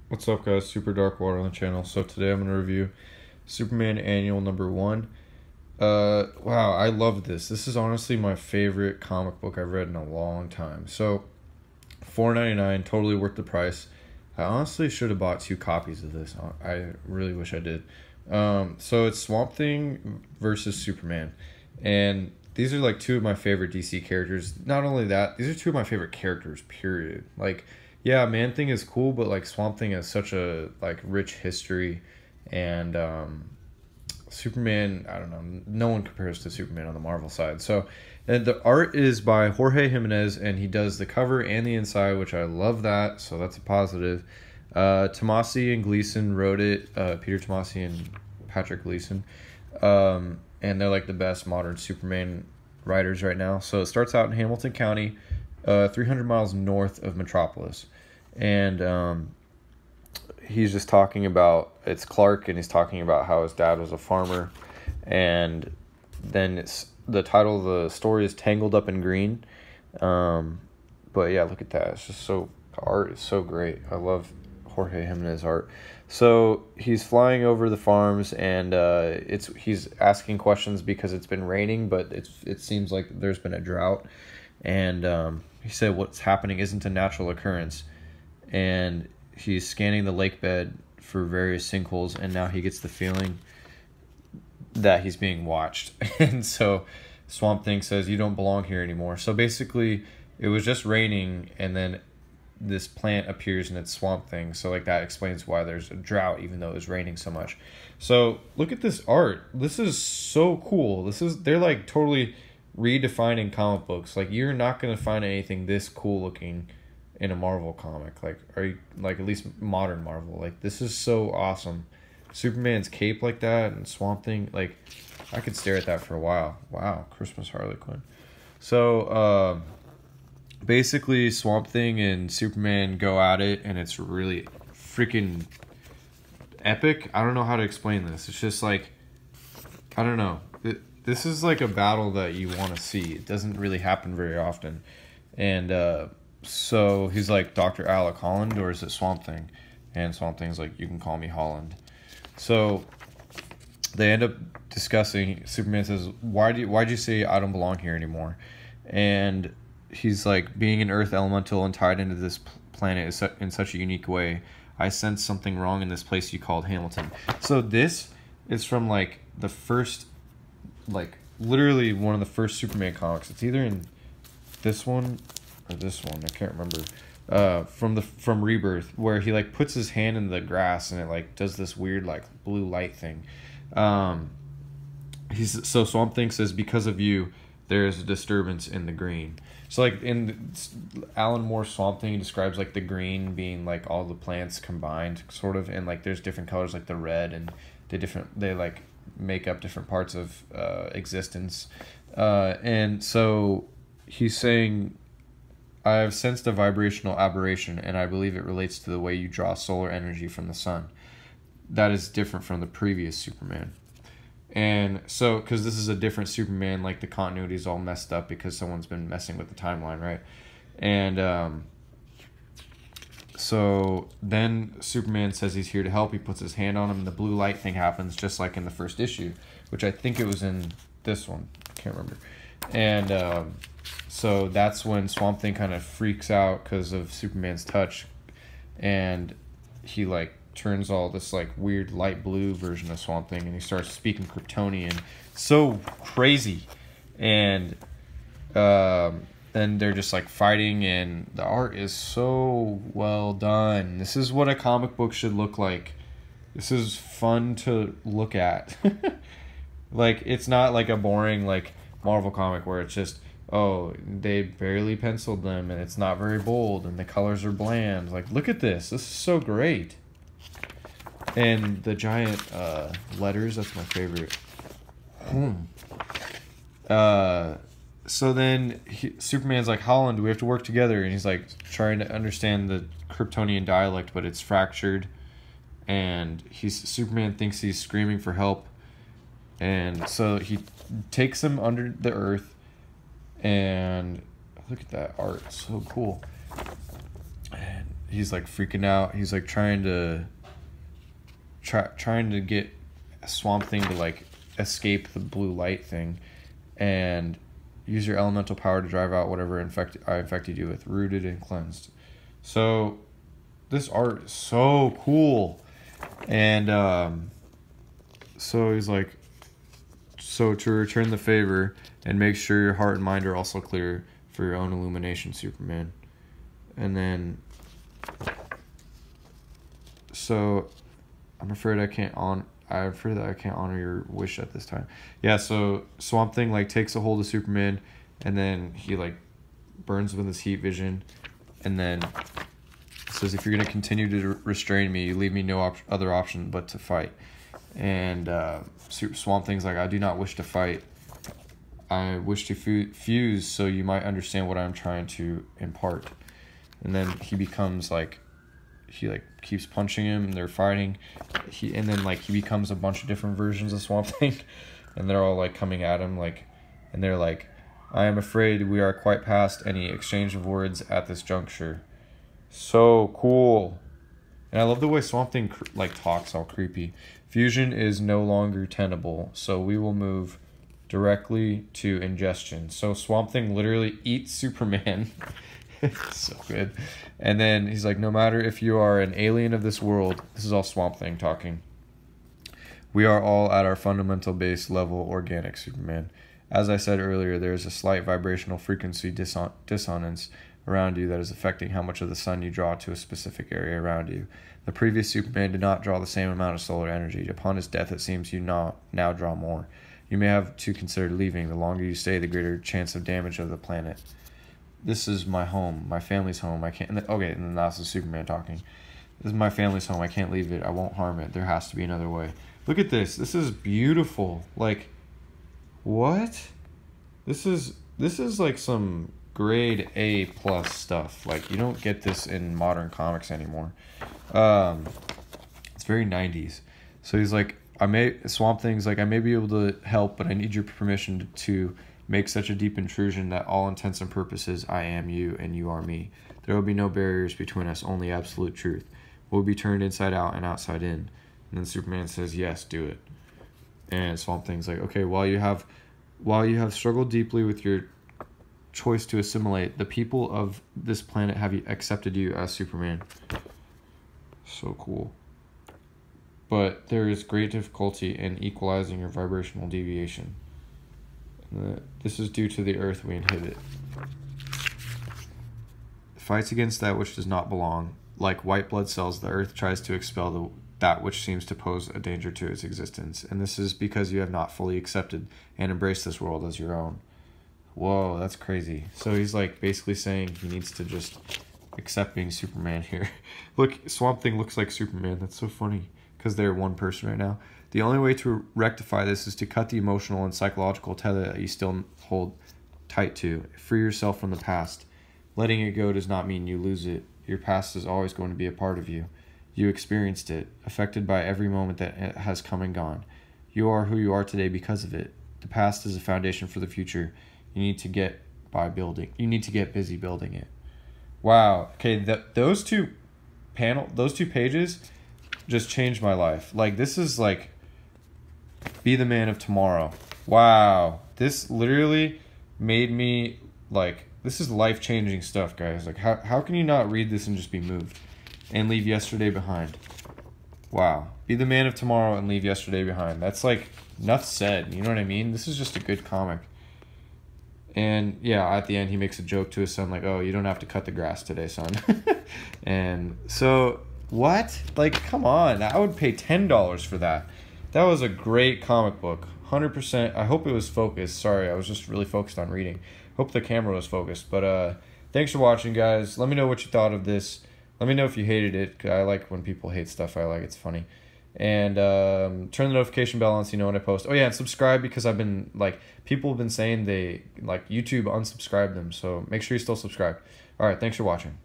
What's up, guys? Superdarkwater on the channel. So today I'm going to review Superman Annual #1. Wow, I love this. This is honestly my favorite comic book I've read in a long time. So $4.99, totally worth the price. I honestly should have bought 2 copies of this. I really wish I did. So it's Swamp Thing versus Superman, and these are like 2 of my favorite DC characters. Not only that, these are 2 of my favorite characters, period. Like, yeah, Man Thing is cool, but like Swamp Thing has such a like rich history, and Superman, I don't know, no one compares to Superman on the Marvel side. So, and the art is by Jorge Jimenez, and he does the cover and the inside, which I love that. So that's a positive. Tomasi and Gleason wrote it. Peter Tomasi and Patrick Gleason, and they're like the best modern Superman writers right now. So it starts out in Hamilton County, 300 miles north of Metropolis, and he's just talking about, it's Clark, and he's talking about how his dad was a farmer, and then it's the title of the story is Tangled Up in Green. But yeah, look at that. It's just so, the art is so great. I love Jorge Jimenez art. So he's flying over the farms, and he's asking questions because it's been raining, but it seems like there's been a drought, and he said what's happening isn't a natural occurrence, and he's scanning the lake bed for various sinkholes, and now he gets the feeling that he's being watched. And so Swamp Thing says, "You don't belong here anymore." So basically it was just raining, and then this plant appears, and it's Swamp Thing. So like that explains why there's a drought, even though it was raining so much. So look at this art. This is so cool. They're like totally redefining comic books. Like, you're not going to find anything this cool looking in a Marvel comic. Like, are you, like, at least modern Marvel. Like, this is so awesome. Superman's cape like that, and Swamp Thing, like, I could stare at that for a while. Wow, Christmas Harley Quinn. So basically Swamp Thing and Superman go at it, and it's really freaking epic. I don't know how to explain this. It's just like, I don't know. This is like a battle that you want to see. It doesn't really happen very often. And so he's like, "Dr. Alec Holland, or is it Swamp Thing?" And Swamp Thing's like, "You can call me Holland." So they end up discussing. Superman says, why'd you say I don't belong here anymore?" And he's like, "Being an Earth elemental and tied into this planet is in such a unique way. I sense something wrong in this place you called Hamilton." So this is from like the first, like literally one of the first Superman comics. It's either in this one or this one, I can't remember. From Rebirth, where he like puts his hand in the grass, and it like does this weird like blue light thing. So Swamp Thing says, "Because of you, there is a disturbance in the green." So like in Alan Moore's Swamp Thing, he describes like the green being like all the plants combined, sort of, and like there's different colors, like the red, and they like make up different parts of existence. And so he's saying, "I have sensed a vibrational aberration, and I believe it relates to the way you draw solar energy from the sun. That is different from the previous Superman." And so, because this is a different Superman, like the continuity is all messed up because someone's been messing with the timeline, right? And so then Superman says he's here to help. He puts his hand on him, and the blue light thing happens, just like in the first issue, which I think it was in this one. I can't remember. And so that's when Swamp Thing kind of freaks out because of Superman's touch, and he like turns all this like weird light blue version of Swamp Thing, and he starts speaking Kryptonian. So crazy. And then they're just like fighting, and the art is so well done. This is what a comic book should look like. This is fun to look at. Like, it's not like a boring like Marvel comic where it's just, oh, they barely penciled them, and it's not very bold, and the colors are bland. Like, look at this. This is so great. And the giant letters, that's my favorite. So then Superman's like, "Holland, we have to work together." And he's like trying to understand the Kryptonian dialect, but it's fractured. And Superman thinks he's screaming for help. And so he takes him under the earth, and look at that art, so cool. And he's like freaking out. He's like trying to get Swamp Thing to like escape the blue light thing, and use your elemental power to drive out whatever I infected you with. Rooted and cleansed. So this art is so cool. And so he's like, so to return the favor and make sure your heart and mind are also clear for your own illumination, Superman. And then, so I'm afraid that I can't honor your wish at this time. Yeah, so Swamp Thing like takes a hold of Superman, and then he like burns with his heat vision, and then says, if you're going to continue to restrain me, you leave me no other option but to fight. And Swamp Thing's like, I do not wish to fight. I wish to fuse so you might understand what I'm trying to impart. And then he becomes like, he like keeps punching him, and they're fighting. And then like he becomes a bunch of different versions of Swamp Thing, and they're all like coming at him, like, and they're like, I am afraid we are quite past any exchange of words at this juncture. So cool. And I love the way Swamp Thing like talks all creepy. Fusion is no longer tenable, so we will move directly to ingestion. So Swamp Thing literally eats Superman. So good. And then he's like, no matter if you are an alien of this world, this is all Swamp Thing talking, we are all at our fundamental base level organic, Superman. As I said earlier, there is a slight vibrational frequency dissonance around you that is affecting how much of the sun you draw to a specific area around you. The previous Superman did not draw the same amount of solar energy. Upon his death, it seems you now draw more. You may have to consider leaving. The longer you stay, the greater chance of damage of the planet. This is my home, my family's home. I can't. Okay, and then that's the Superman talking. This is my family's home. I can't leave it. I won't harm it. There has to be another way. Look at this. This is beautiful. Like, what? This is like some grade A plus stuff. Like, you don't get this in modern comics anymore. It's very 90s. So he's like, Swamp Thing's like, I may be able to help, but I need your permission to make such a deep intrusion that all intents and purposes, I am you and you are me. There will be no barriers between us, only absolute truth. We'll be turned inside out and outside in. And then Superman says, yes, do it. And Swamp Thing's like, okay, while you have struggled deeply with your choice to assimilate, the people of this planet have accepted you as Superman. So cool. But there is great difficulty in equalizing your vibrational deviation. This is due to the earth we inhabit. Fights against that which does not belong. Like white blood cells, the earth tries to expel that which seems to pose a danger to its existence. And this is because you have not fully accepted and embraced this world as your own. Whoa, that's crazy. So he's like basically saying he needs to just accept being Superman here. Look, Swamp Thing looks like Superman. That's so funny because they're one person right now. The only way to rectify this is to cut the emotional and psychological tether that you still hold tight to. Free yourself from the past. Letting it go does not mean you lose it. Your past is always going to be a part of you. You experienced it, affected by every moment that has come and gone. You are who you are today because of it. The past is a foundation for the future. You need to get busy building it. Wow. Okay, those two pages just changed my life. Like, this is like be the man of tomorrow. Wow. This literally made me like, this is life-changing stuff, guys. Like, how can you not read this and just be moved and leave yesterday behind? Wow. Be the man of tomorrow and leave yesterday behind. That's like enough said. You know what I mean? This is just a good comic. And yeah, at the end, he makes a joke to his son, like, oh, you don't have to cut the grass today, son. And so, what? Like, come on. I would pay $10 for that. That was a great comic book. 100%. I hope it was focused. Sorry, I was just really focused on reading. Hope the camera was focused. But thanks for watching, guys. Let me know what you thought of this. Let me know if you hated it. 'Cause I like when people hate stuff. I like it's funny. And turn the notification bell on so you know when I post. Oh yeah, and subscribe, because I've been like, people have been saying they like YouTube unsubscribe them. So make sure you still subscribe. All right, thanks for watching.